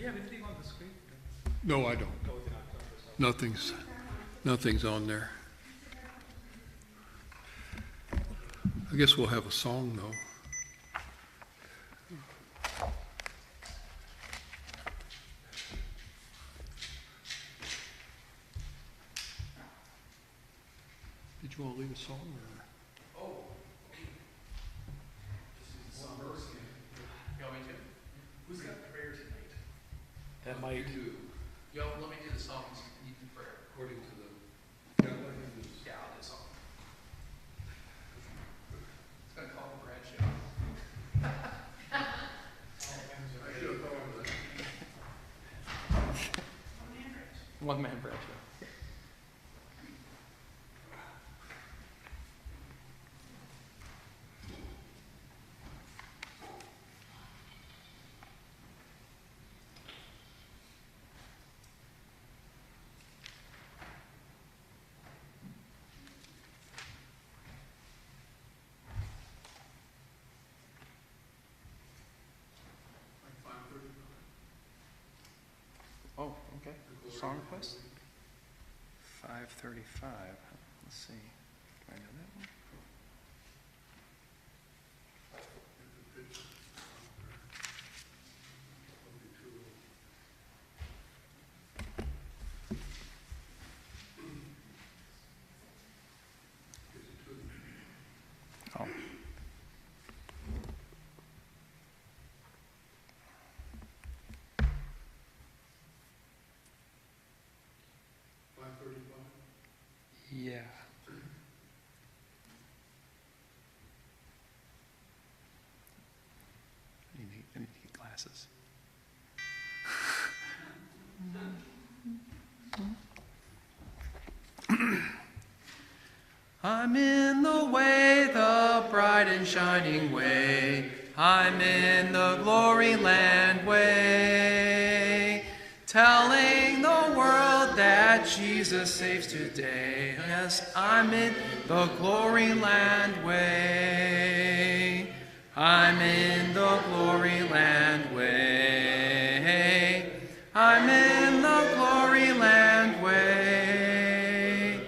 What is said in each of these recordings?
you have anything on the screen? No, I don't. Nothing's on there. I guess we'll have a song, though. Did you want to lead a song? Or? You want me to? Who's got prayer tonight? That might. Yo, let me do the songs. You do prayer. According to the. Yeah, I'll do a song. It's gonna call for Bradshaw. One man Bradshaw. Oh, okay. Song request? 5:35. Let's see. Do I know that one? Oh. Yeah. I need to get glasses. I'm in the way, the bright and shining way. I'm in the glory land way. Telling the world that Jesus saves today. Yes, I'm in the glory land way. I'm in the glory land way. I'm in the glory land way.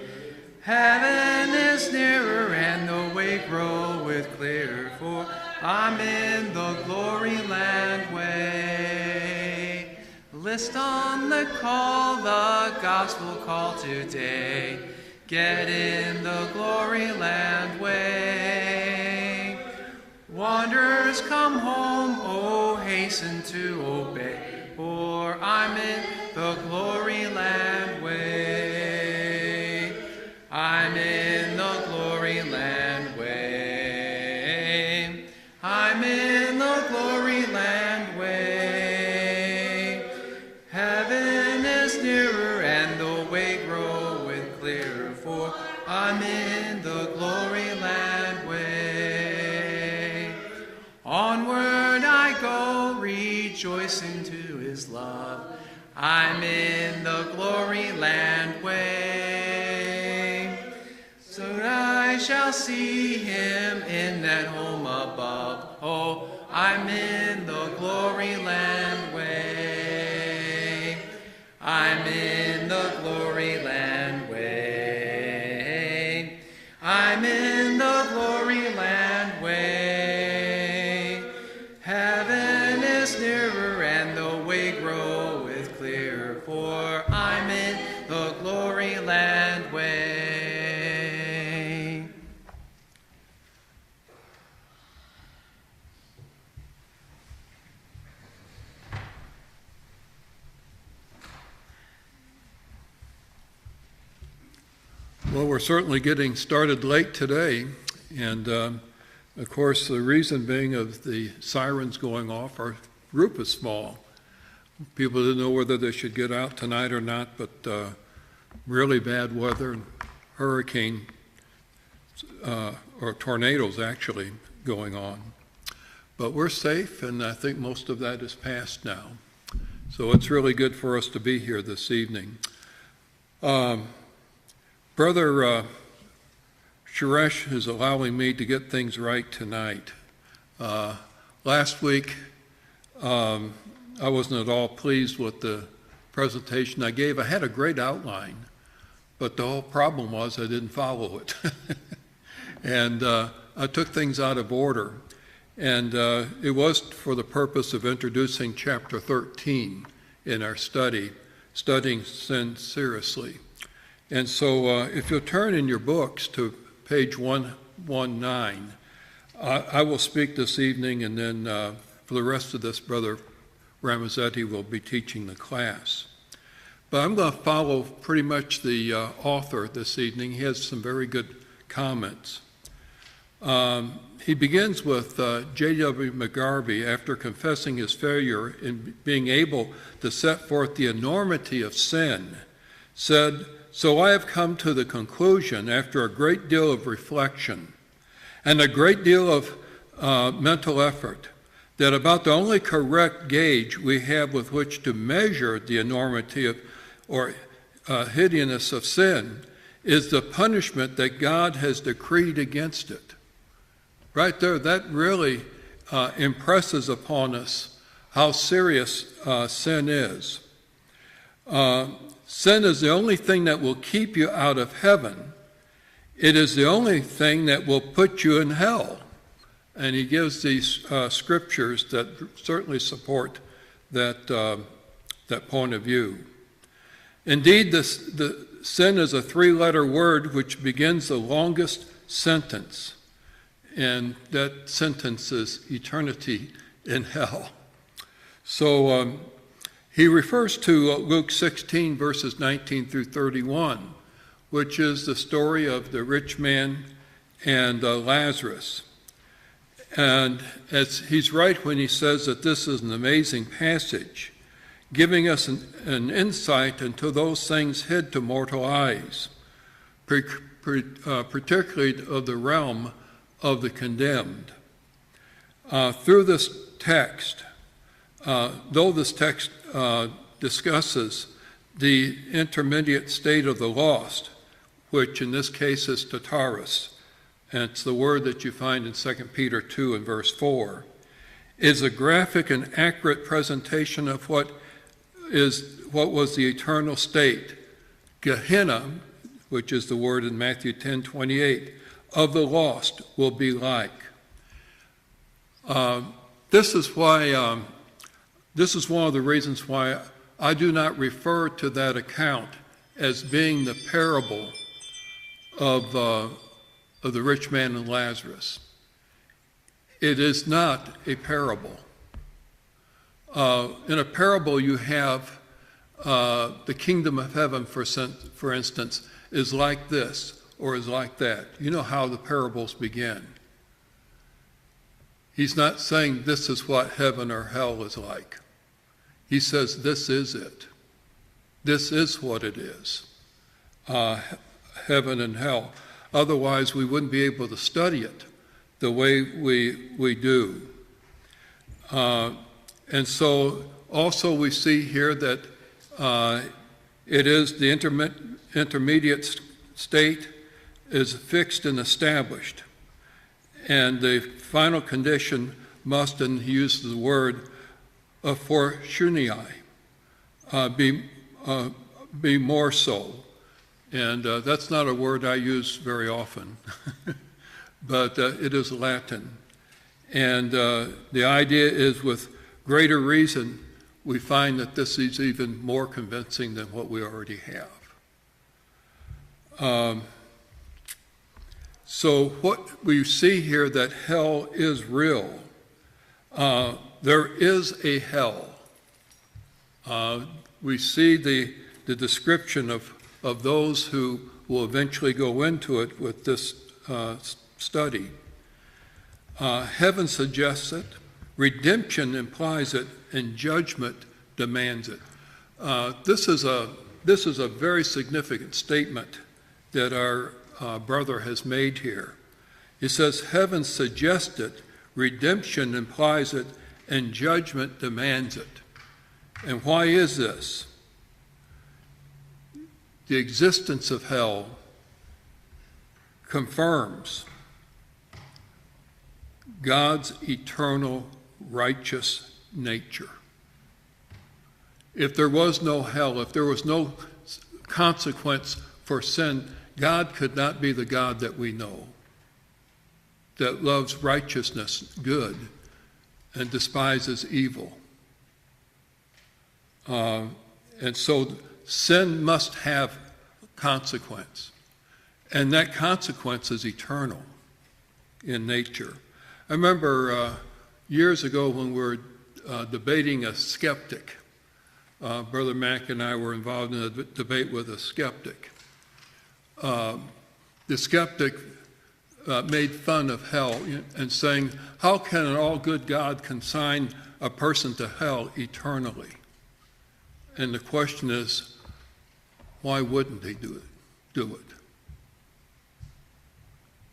Heaven is nearer and the way groweth clear, for I'm in the glory land way. List on the call, the gospel call today. Get in the glory land way. Wanderers come home, oh hasten to obey, for I'm in the glory land way. I'm in the glory land way. I'm in the glory land way. Heaven is nearer and the way groweth clearer, for I'm in the glory land way. Onward I go, rejoicing to his love. I'm in the glory land way. Soon I shall see him in that home above. Oh, I'm in the glory land way. I'm in the glory land way. I'm in the glory land way. Heaven is nearer and the way groweth clear, for I'm in the glory land way. Well, we're certainly getting started late today, and of course the reason being of the sirens going off, our group is small. People didn't know whether they should get out tonight or not, but really bad weather and hurricane or tornadoes actually going on. But we're safe, and I think most of that is past now. So it's really good for us to be here this evening. Brother Suresh is allowing me to get things right tonight. Last week, I wasn't at all pleased with the presentation I gave. I had a great outline, but the whole problem was I didn't follow it. And I took things out of order. And it was for the purpose of introducing chapter 13 in our study, studying sin seriously. And so if you'll turn in your books to page 119, I will speak this evening, and then for the rest of this, Brother Ramazetti will be teaching the class. But I'm going to follow pretty much the author this evening. He has some very good comments. He begins with J.W. McGarvey, after confessing his failure in being able to set forth the enormity of sin, said, "So I have come to the conclusion, after a great deal of reflection and a great deal of mental effort, that about the only correct gauge we have with which to measure the enormity of or hideousness of sin is the punishment that God has decreed against it." Right there, that really impresses upon us how serious sin is. Sin is the only thing that will keep you out of heaven. It is the only thing that will put you in hell. And he gives these scriptures that certainly support that point of view. Indeed, the sin is a three-letter word which begins the longest sentence. And that sentence is eternity in hell. So he refers to Luke 16, verses 19 through 31, which is the story of the rich man and Lazarus. And he's right when he says that this is an amazing passage, giving us an insight into those things hid to mortal eyes, particularly of the realm of the condemned. Through this text, though this text discusses the intermediate state of the lost, which in this case is Tartarus, and it's the word that you find in 2 Peter 2 and verse 4, is a graphic and accurate presentation of what was the eternal state, Gehenna, which is the word in Matthew 10:28, of the lost will be like. This is one of the reasons why I do not refer to that account as being the parable of the rich man and Lazarus. It is not a parable. In a parable, you have the kingdom of heaven, for instance, is like this or is like that. You know how the parables begin. He's not saying this is what heaven or hell is like. He says this is it. This is what it is, heaven and hell. Otherwise, we wouldn't be able to study it the way we do. And so also we see here that it is the intermediate state is fixed and established. And the final condition must, and he uses the word, fortunei, be more so. And that's not a word I use very often, but it is Latin. And the idea is, with greater reason, we find that this is even more convincing than what we already have. So what we see here, that hell is real. There is a hell. We see the description of those who will eventually go into it with this study. Heaven suggests it, redemption implies it, and judgment demands it. This is a very significant statement that our brother has made here. He says heaven suggests it, redemption implies it, and judgment demands it. And why is this? The existence of hell confirms God's eternal righteous nature. if there was no hell, if there was no consequence for sin, God could not be the God that we know, that loves righteousness, good, and despises evil. And so sin must have consequence. And that consequence is eternal in nature. I remember years ago when we were debating a skeptic. Brother Mack and I were involved in a debate with a skeptic. The skeptic made fun of hell and saying, how can an all-good God consign a person to hell eternally? And the question is, why wouldn't he do it?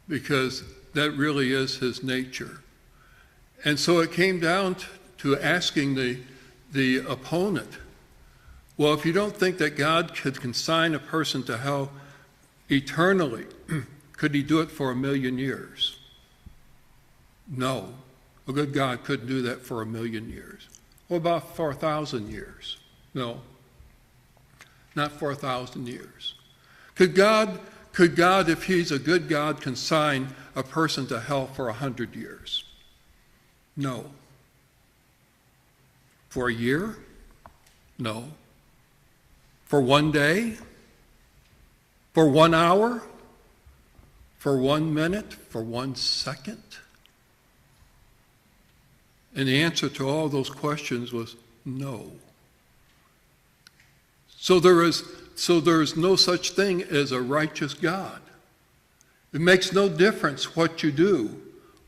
Because that really is his nature. And so it came down to asking the opponent, well, if you don't think that God could consign a person to hell eternally, could he do it for 1,000,000 years? No. A good God couldn't do that for 1,000,000 years. What about for 1,000 years? No. Not for 1,000 years. Could God, if he's a good God, consign a person to hell for 100 years? No. For a year? No. For 1 day? For 1 hour? For 1 minute? For 1 second? And the answer to all those questions was no. So there is no such thing as a righteous God. It makes no difference what you do,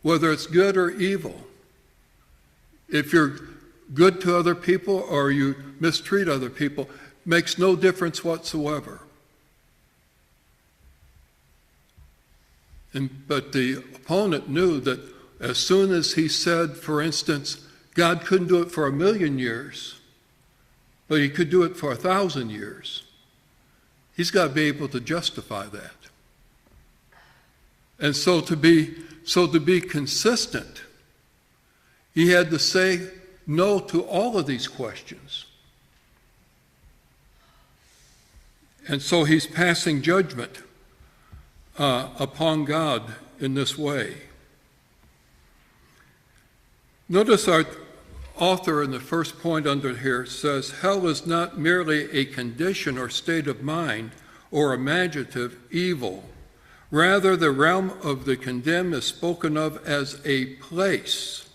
whether it's good or evil. If you're good to other people or you mistreat other people, makes no difference whatsoever. But the opponent knew that as soon as he said, for instance, God couldn't do it for 1,000,000 years, but he could do it for 1,000 years, he's got to be able to justify that. And so to be consistent, he had to say no to all of these questions. And so he's passing judgment upon God in this way. Notice our author in the first point under here says, hell is not merely a condition or state of mind or imaginative evil. Rather, the realm of the condemned is spoken of as a place.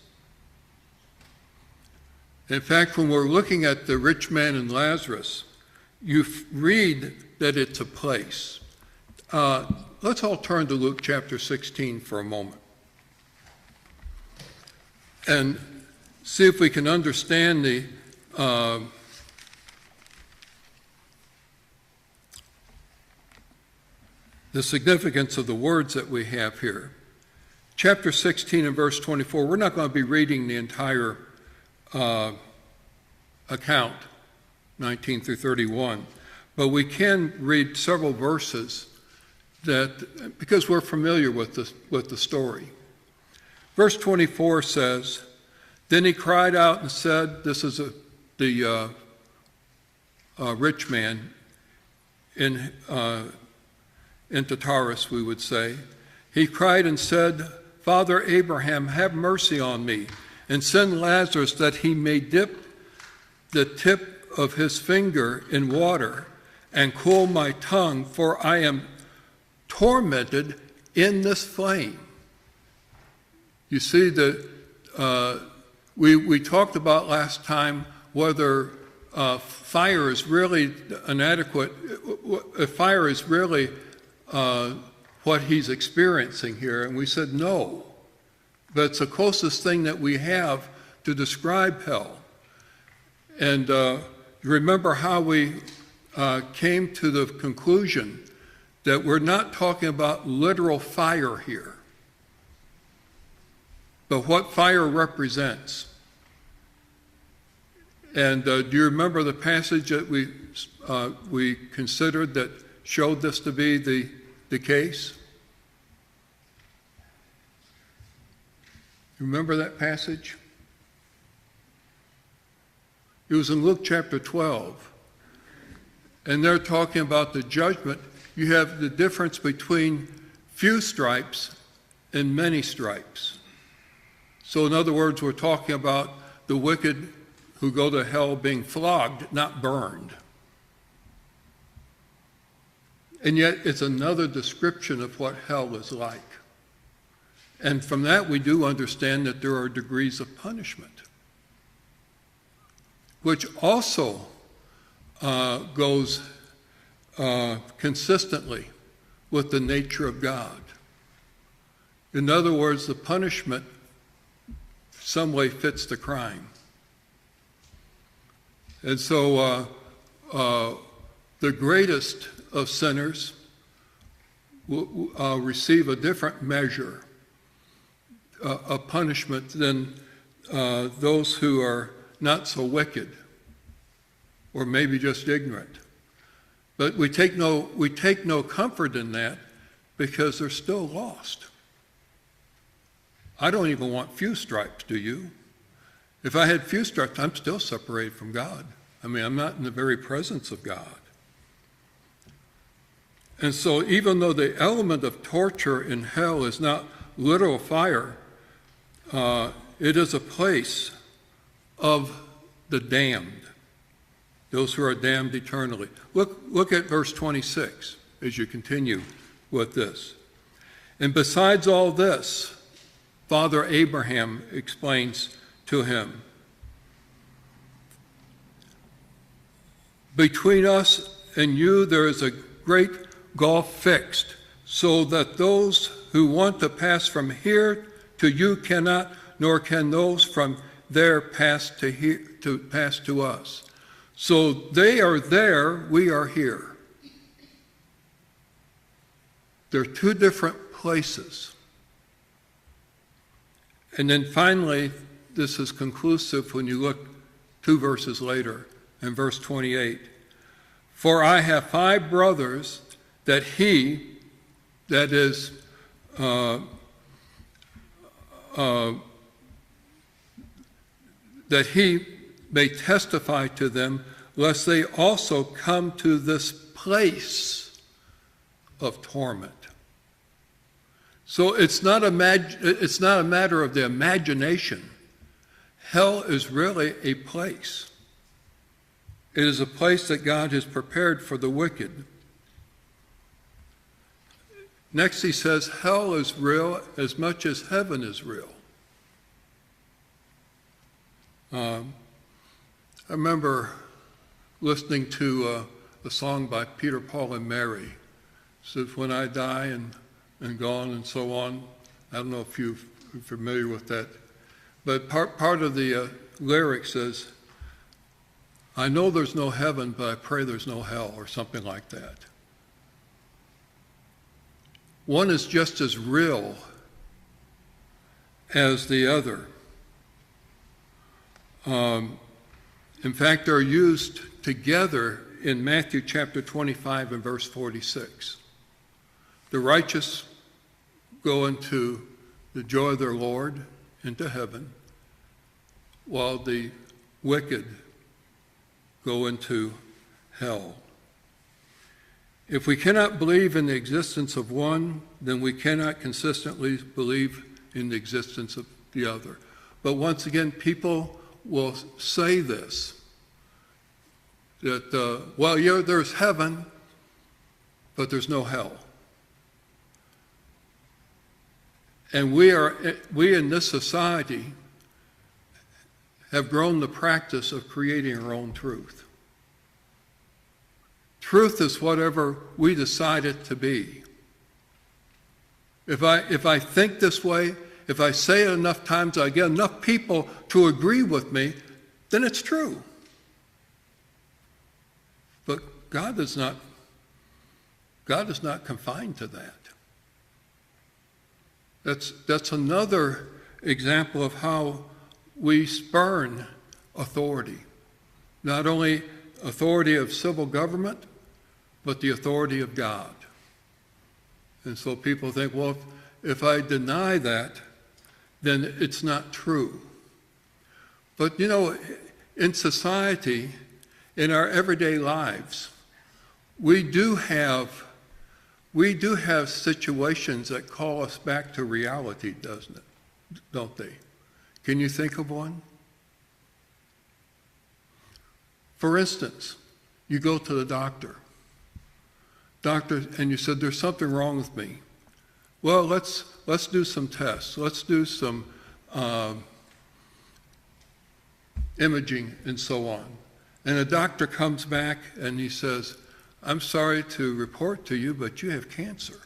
In fact, when we're looking at the rich man and Lazarus, you read that it's a place. Let's all turn to Luke chapter 16 for a moment and see if we can understand the significance of the words that we have here. Chapter 16 and verse 24, we're not going to be reading the entire account, 19 through 31, but we can read several verses that, because we're familiar with the story. Verse 24 says, then he cried out and said, this is the rich man in Tartarus, we would say. He cried and said, Father Abraham, have mercy on me, and send Lazarus that he may dip the tip of his finger in water and cool my tongue, for I am tormented in this flame. You see that we talked about last time whether fire is really inadequate, if fire is really what he's experiencing here, and we said no. But it's the closest thing that we have to describe hell. And remember how we came to the conclusion that we're not talking about literal fire here, but what fire represents. And do you remember the passage that we considered that showed this to be the case? Remember that passage? It was in Luke chapter 12. And they're talking about the judgment. You have the difference between few stripes and many stripes. So in other words, we're talking about the wicked who go to hell being flogged, not burned. And yet it's another description of what hell is like. And from that we do understand that there are degrees of punishment, which also goes consistently with the nature of God. In other words, the punishment some way fits the crime. And so the greatest of sinners will receive a different measure of punishment than those who are not so wicked or maybe just ignorant. But we take no comfort in that because they're still lost. I don't even want few stripes, do you? If I had few stripes, I'm still separated from God. I mean, I'm not in the very presence of God. And so even though the element of torture in hell is not literal fire, it is a place of the damned, those who are damned eternally. Look at verse 26 as you continue with this. And besides all this, Father Abraham explains to him, between us and you there is a great gulf fixed, so that those who want to pass from here to you cannot, nor can those from there pass to here to pass to us. So they are there, we are here. They're two different places. And then finally, this is conclusive when you look 2 verses later in verse 28. For I have 5 brothers that he, that is, that he may testify to them, lest they also come to this place of torment. So it's not a matter of the imagination. Hell is really a place. It is a place that God has prepared for the wicked. Next he says, hell is real as much as heaven is real. I remember listening to a song by Peter, Paul, and Mary. It says, when I die and gone and so on. I don't know if you're familiar with that. But part of the lyric says, I know there's no heaven, but I pray there's no hell, or something like that. One is just as real as the other. In fact, they're used together in Matthew chapter 25 and verse 46. The righteous go into the joy of their Lord, into heaven, while the wicked go into hell. If we cannot believe in the existence of one, then we cannot consistently believe in the existence of the other. But once again, people will say this, that, there's heaven, but there's no hell. And we in this society have grown the practice of creating our own truth. Truth is whatever we decide it to be. If I think this way, if I say it enough times, I get enough people to agree with me, then it's true. But God is not confined to that. That's another example of how we spurn authority. Not only authority of civil government, but the authority of God. And so people think, well, if I deny that, then it's not true. But in society, in our everyday lives, we do have situations that call us back to reality, don't they? Can you think of one? For instance, you go to the doctor, and you said, there's something wrong with me. Well, let's do some tests. Let's do some imaging and so on. And the doctor comes back and he says, I'm sorry to report to you, but you have cancer.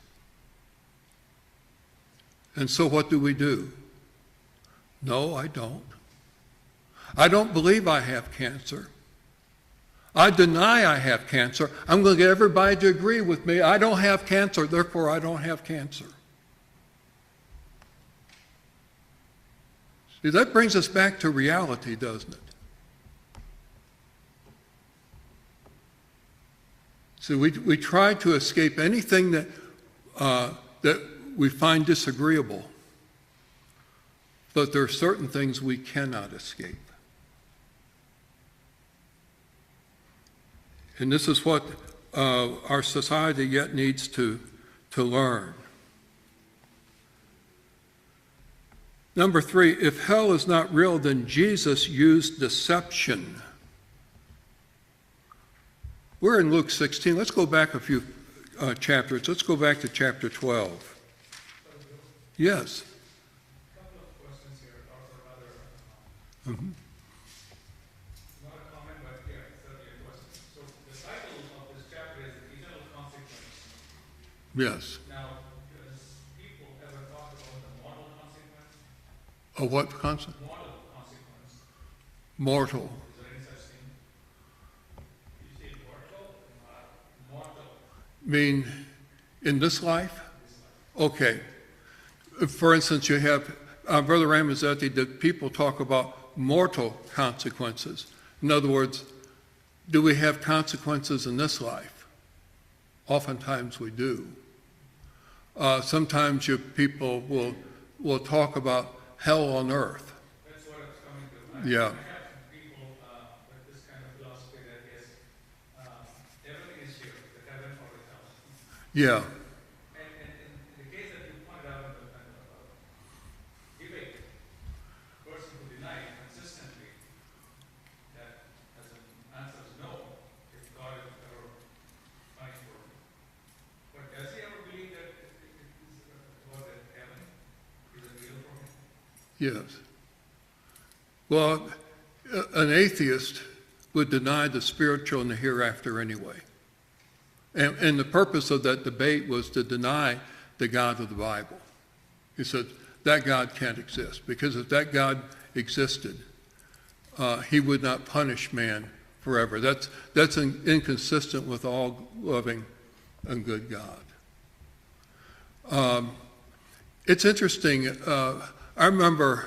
And so what do? No, I don't. I don't believe I have cancer. I deny I have cancer. I'm going to get everybody to agree with me. I don't have cancer, therefore I don't have cancer. See, that brings us back to reality, doesn't it? So we try to escape anything that we find disagreeable, but there are certain things we cannot escape. And this is what our society yet needs to learn. Number 3, if hell is not real, then Jesus used deception. We're in Luke 16. Let's go back a few chapters. Let's go back to chapter 12. Yes. A couple of questions here, or rather, Mm-hmm. not a comment, but yeah, certainly a question. So the title of this chapter is Eternal Consequence. Yes. Now, does people ever talk about the mortal consequence? A what concept? Mortal consequence. Mortal. Is there any such thing? You say mortal? Mortal. Mean in this life? Okay. For instance, you have Brother Ramazetti, that people talk about mortal consequences. In other words, do we have consequences in this life? Oftentimes we do. Sometimes people will talk about hell on earth. That's what it's coming to. Yeah. I have people with this kind of philosophy that yes, everything is here, the heaven or the hell. Yeah. And in the case that you pointed out in the debate, the person who denied consistently that as an answer is no, if God is ever punished for it. But does he ever believe that about that heaven is real for him? Yes. Well, an atheist would deny the spiritual and the hereafter anyway. And the purpose of that debate was to deny the God of the Bible. He said, that God can't exist, because if that God existed, he would not punish man forever. That's inconsistent with all loving and good God. It's interesting. I remember,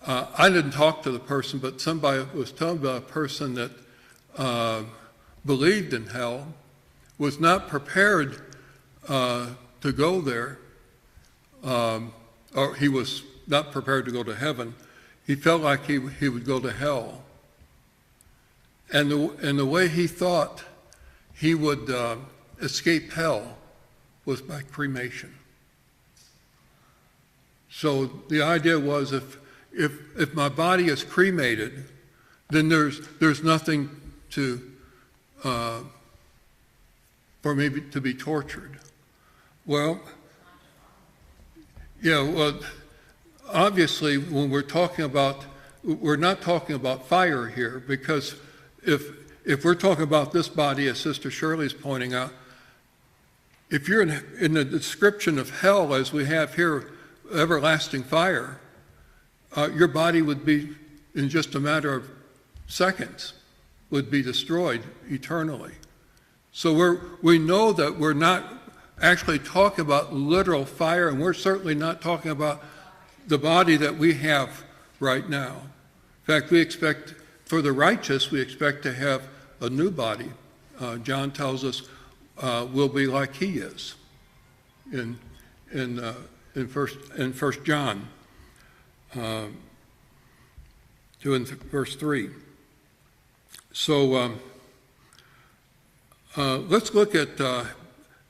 I didn't talk to the person, but somebody was telling about a person that believed in hell, was not prepared to go there, or he was not prepared to go to heaven. He felt like he would go to hell. And the way he thought he would escape hell was by cremation. So the idea was if my body is cremated, then there's nothing for me to be tortured. Well, obviously when we're not talking about fire here, because if we're talking about this body, as Sister Shirley's pointing out, if you're in the description of hell as we have here, everlasting fire, your body would be, in just a matter of seconds, would be destroyed eternally. So we know that we're not actually talking about literal fire, and we're certainly not talking about the body that we have right now. In fact, we expect, for the righteous, we expect to have a new body. John tells us we'll be like he is in 1 John 2 and verse 3. So let's look at,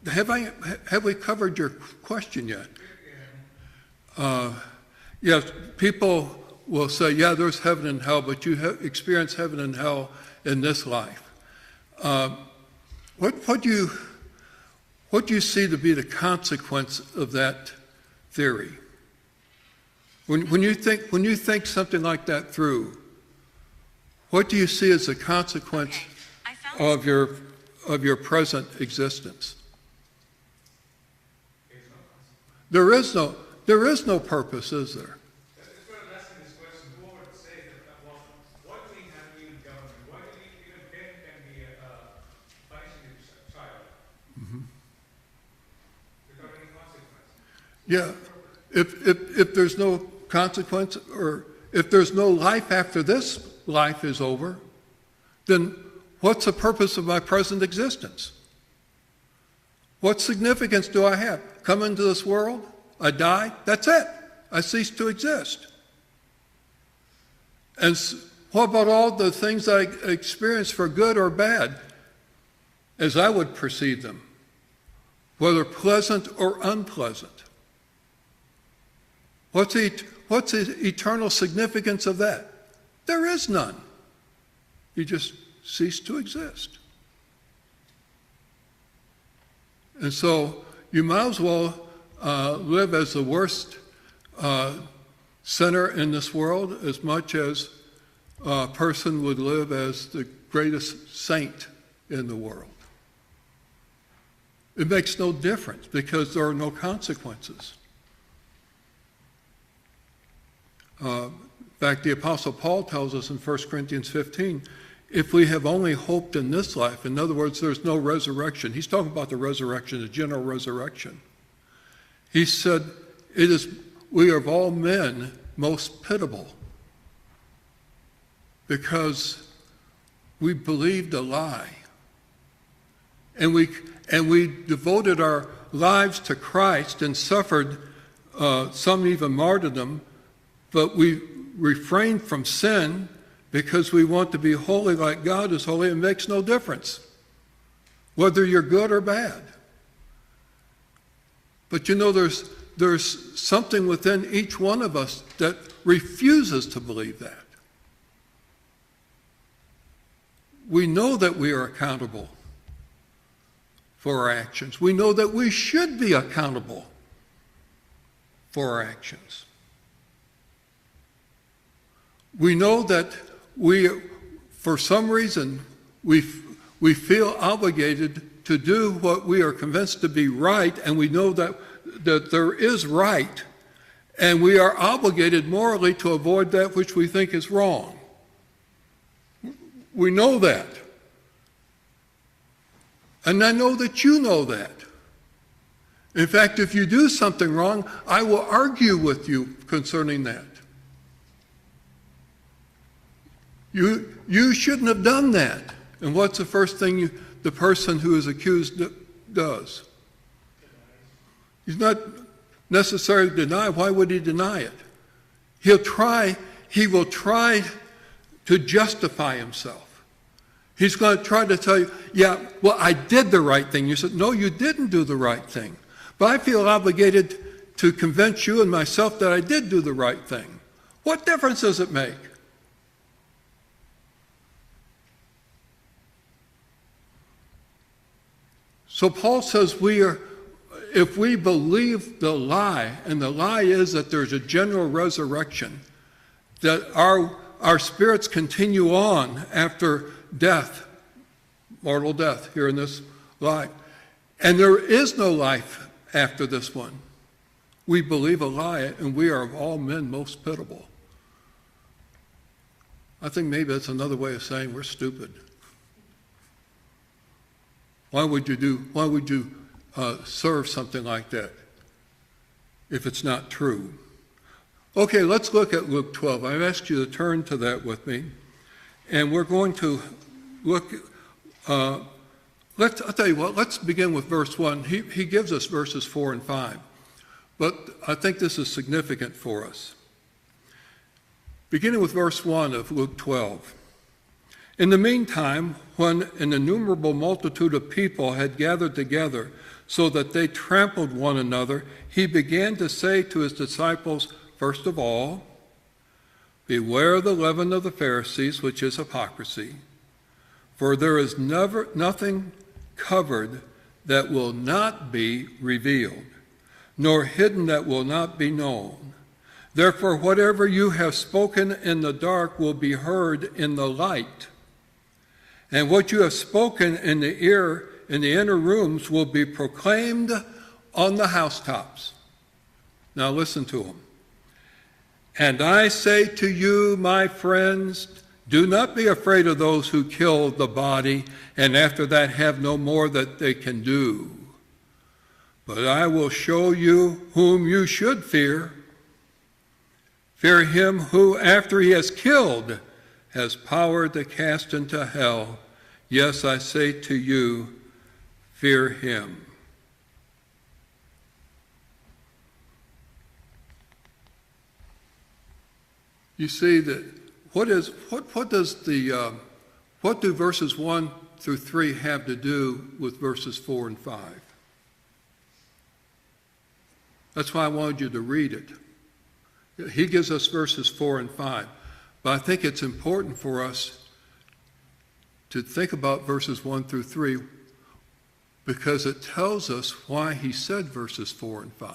have we covered your question yet? Yes, people will say, yeah, there's heaven and hell, but you experience heaven and hell in this life. What do you see to be the consequence of that theory? When you think something like that through, what do you see as the consequence of your present existence? There is no purpose, is there? It's sort of asking this question, who would say that, well, why do we have even government? Why do we even parent can be punishing a child without any consequence? Yeah. If there's no consequence, or if there's no life after this life is over, then what's the purpose of my present existence? What significance do I have? Come into this world, I die, that's it. I cease to exist. And what about all the things I experience for good or bad, as I would perceive them, whether pleasant or unpleasant? What's the eternal significance of that? There is none. You just cease to exist. And so you might as well live as the worst sinner in this world as much as a person would live as the greatest saint in the world. It makes no difference because there are no consequences. In fact, the Apostle Paul tells us in 1 Corinthians 15, if we have only hoped in this life, in other words, there's no resurrection. He's talking about the resurrection, the general resurrection. He said, we are of all men most pitiable because we believed a lie. And we devoted our lives to Christ and suffered some even martyrdom, but we refrained from sin because we want to be holy like God is holy. It makes no difference whether you're good or bad. But you know, there's something within each one of us that refuses to believe that. We know that we are accountable for our actions. We know that we should be accountable for our actions. We know that for some reason, we feel obligated to do what we are convinced to be right, and we know that there is right, and we are obligated morally to avoid that which we think is wrong. We know that. And I know that you know that. In fact, if you do something wrong, I will argue with you concerning that. You shouldn't have done that. And what's the first thing the person who is accused does? He's not necessarily deny. Why would he deny it? He will try to justify himself. He's going to try to tell you, yeah, well, I did the right thing. You said, no, you didn't do the right thing. But I feel obligated to convince you and myself that I did do the right thing. What difference does it make? So Paul says if we believe the lie, and the lie is that there's a general resurrection, that our spirits continue on after death, mortal death here in this life, and there is no life after this one. We believe a lie, and we are of all men most pitiable. I think maybe that's another way of saying we're stupid. Why would you serve something like that if it's not true? Okay, let's look at Luke 12. I've asked you to turn to that with me. And we're going to look, I'll tell you what, let's begin with verse 1. He gives us verses 4 and 5. But I think this is significant for us. Beginning with verse 1 of Luke 12. In the meantime, when an innumerable multitude of people had gathered together so that they trampled one another, he began to say to his disciples, first of all, beware the leaven of the Pharisees, which is hypocrisy. For there is nothing covered that will not be revealed, nor hidden that will not be known. Therefore, whatever you have spoken in the dark will be heard in the light. And what you have spoken in the ear, in the inner rooms, will be proclaimed on the housetops. Now listen to him. And I say to you, my friends, do not be afraid of those who kill the body, and after that have no more that they can do. But I will show you whom you should fear. Fear him who, after he has killed, has power to cast into hell. Yes, I say to you, fear him. You see that what do verses 1 through 3 have to do with verses 4 and 5? That's why I wanted you to read it. He gives us verses 4 and 5. But I think it's important for us to think about verses 1 through 3 because it tells us why he said verses 4 and 5.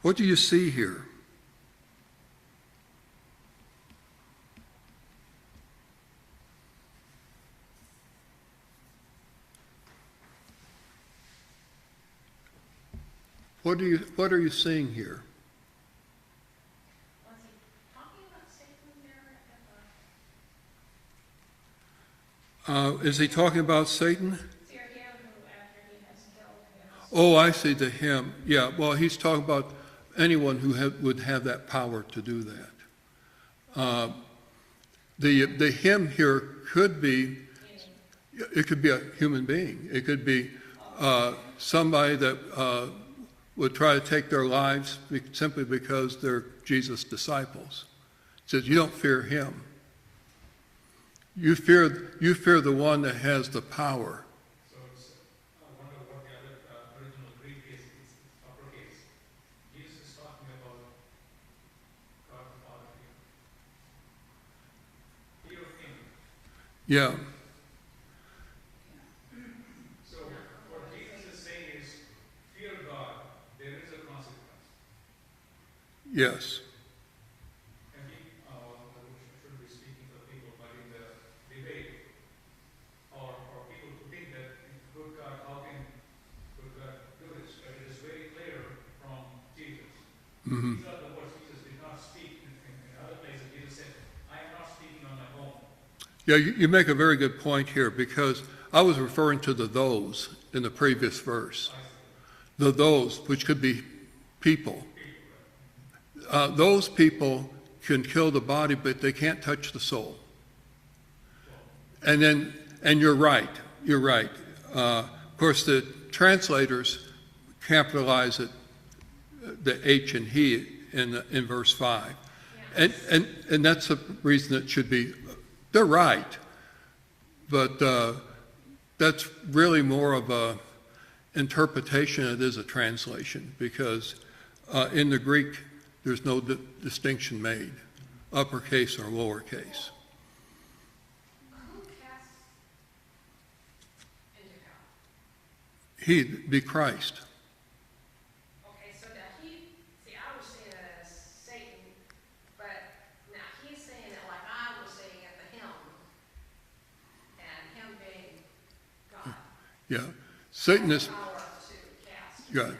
What do you see here? What are you seeing here? Was he talking about Satan there? Is he talking about Satan? Fear him who, after he has killed him. Oh, I see, the him. Yeah, well, he's talking about anyone who would have that power to do that. The him here could be, it could be a human being. It could be somebody that would try to take their lives simply because they're Jesus' disciples. He says, you don't fear him. You fear the one that has the power. So it's, I wonder what the other original Greek is. It's uppercase. Jesus is talking about God the Father here. Fear of him. Yeah, So what Jesus is saying is, fear God, there is a consequence. yes. And he, I should be speaking to the people, but in the debate, or people who think that, good God, how can good God do this? But it is very clear from Jesus. Mhm. These are the words Jesus did not speak. In other places, Jesus said, I am not speaking on my own. Yeah, you make a very good point here because I was referring to the those in the previous verse. The those, which could be people. Those people can kill the body, but they can't touch the soul. And you're right. Of course, the translators capitalize it, the H and he in verse 5. And that's the reason it should be, they're right. But that's really more of a interpretation than it is a translation because in the Greek, there's no distinction made, uppercase or lowercase. Who casts into hell? He'd be Christ. Okay, so now I was saying it as Satan, but now he's saying it like I was saying at the him, and him being God. Yeah. Satan is Power to cast. God.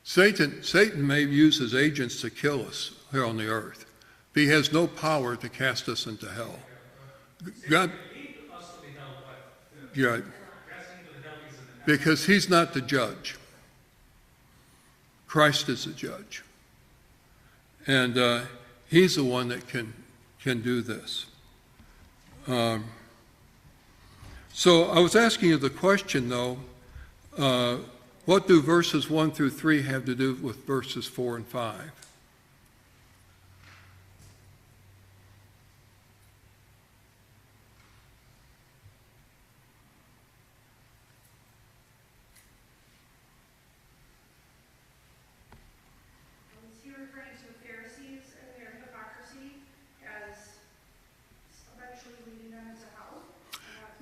Satan may use his agents to kill us here on the earth. But he has no power to cast us into hell. God, Lead us to the hell, but yeah, casting to the hell is an because he's not the judge. Christ is the judge. And he's the one that can do this. So I was asking you the question, though, what do verses 1 through 3 have to do with verses 4 and 5?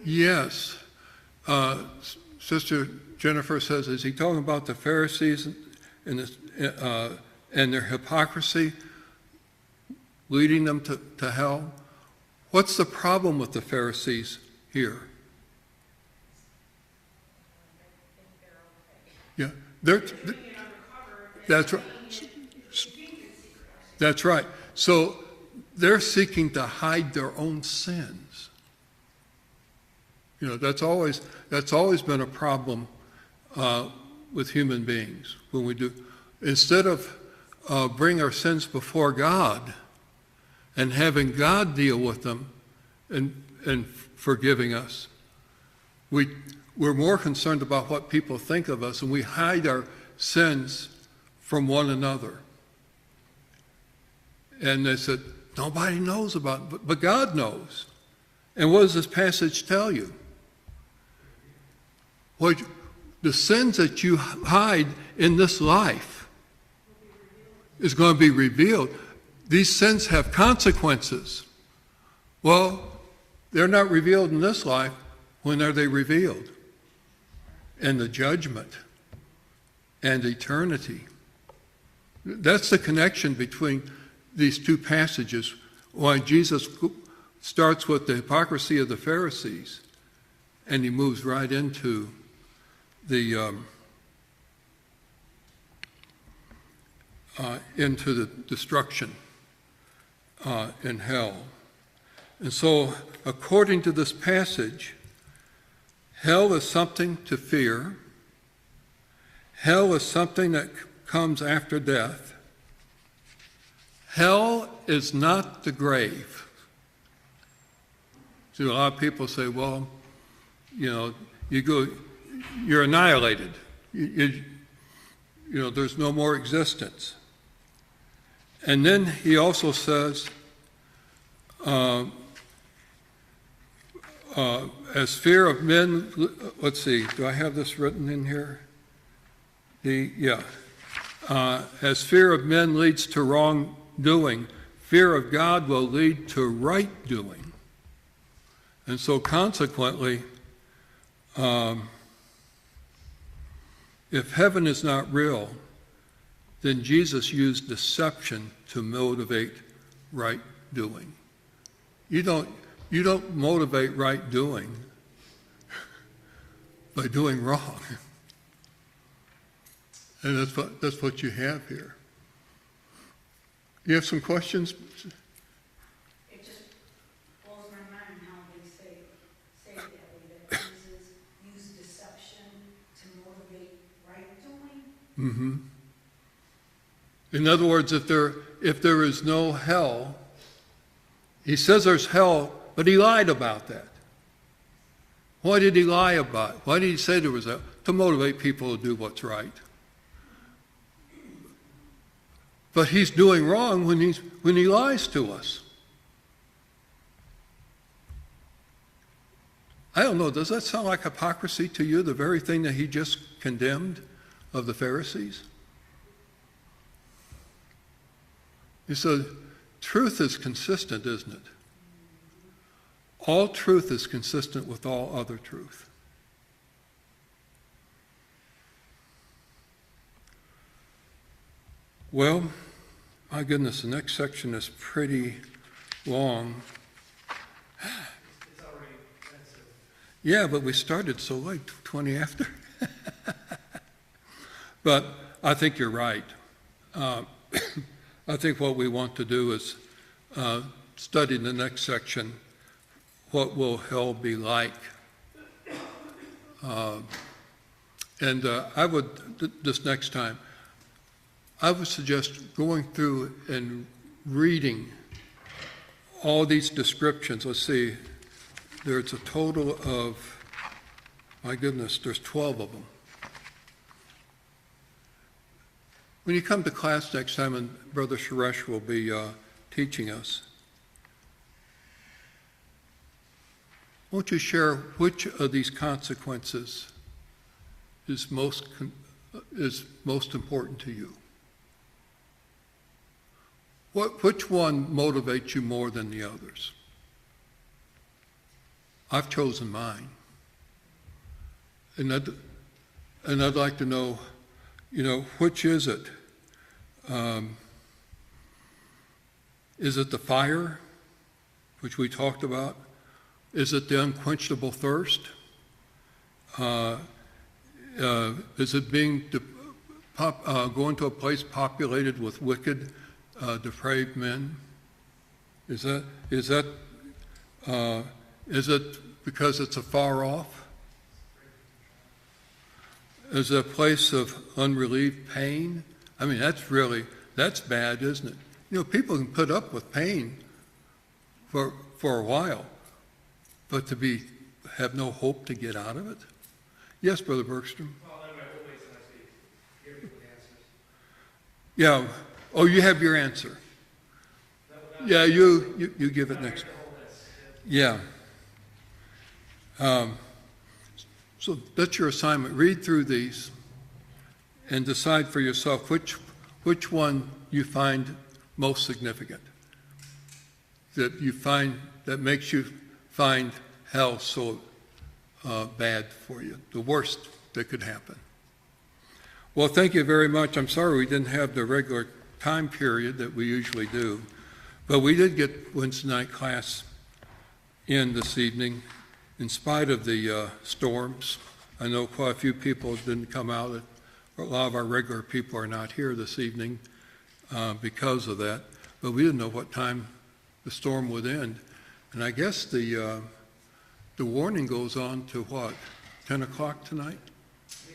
Yes. Sister Jennifer says, is he talking about the Pharisees and their hypocrisy leading them to hell? What's the problem with the Pharisees here? Yeah, that's right. That's right. So they're seeking to hide their own sins. You know, that's always been a problem with human beings when we do. Instead of bring our sins before God and having God deal with them and forgiving us, we're more concerned about what people think of us, and we hide our sins from one another. And they said, nobody knows about it, but God knows. And what does this passage tell you? What the sins that you hide in this life is going to be revealed. These sins have consequences. Well, they're not revealed in this life. When are they revealed? In the judgment and eternity. That's the connection between these two passages. Why Jesus starts with the hypocrisy of the Pharisees and he moves right into the destruction in hell. And so, according to this passage, hell is something to fear. Hell is something that comes after death. Hell is not the grave. So a lot of people say, well, you know, you're annihilated. You know, there's no more existence. And then he also says, as fear of men, let's see, do I have this written in here? As fear of men leads to wrongdoing, fear of God will lead to right doing. And so consequently, if heaven is not real, then Jesus used deception to motivate right doing. You don't motivate right doing by doing wrong. And that's what you have here. You have some questions? It just blows my mind how they say that way, that Jesus used deception to motivate right doing. Mm-hmm. In other words, if there is no hell, he says there's hell, but he lied about that. Why did he lie about it? Why did he say there was hell? To motivate people to do what's right. But he's doing wrong when he lies to us. I don't know, does that sound like hypocrisy to you, the very thing that he just condemned of the Pharisees? You said, truth is consistent, isn't it? All truth is consistent with all other truth. Well, my goodness, the next section is pretty long. It's already expensive. Yeah, but we started so late, 20 after. But I think you're right. I think what we want to do is study the next section, what will hell be like? And I would, this next time, I would suggest going through and reading all these descriptions. Let's see, there's a total of, my goodness, there's 12 of them. When you come to class next time, and Brother Suresh will be teaching us, won't you share which of these consequences is most important to you? Which one motivates you more than the others? I've chosen mine. And I'd like to know, which is it? Is it the fire, which we talked about? Is it the unquenchable thirst? Is it going to a place populated with wicked, depraved men? Is it because it's afar off? Is it a place of unrelieved pain? I mean, that's bad, isn't it? People can put up with pain for a while, but have no hope to get out of it? Yes, Brother Bergstrom? Well, anyway, we'll wait till next week. Give people the answers. Yeah. Oh, you have your answer. Yeah, you give it next. Yeah. So that's your assignment. Read through these and decide for yourself which one you find most significant. That makes you find hell so bad for you, the worst that could happen. Well, thank you very much. I'm sorry we didn't have the regular time period that we usually do, but we did get Wednesday night class in this evening in spite of the storms. I know quite a few people didn't come out. A lot of our regular people are not here this evening because of that, but we didn't know what time the storm would end. And I guess the warning goes on to what, 10 o'clock tonight? For storm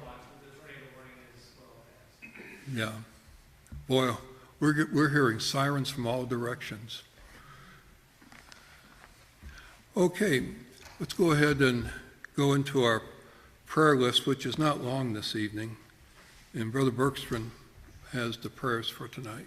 watch, but the tornado warning is well past. Yeah. Boy, we're hearing sirens from all directions. Okay, let's go ahead and go into our prayer list, which is not long this evening. And Brother Bergstrom has the prayers for tonight.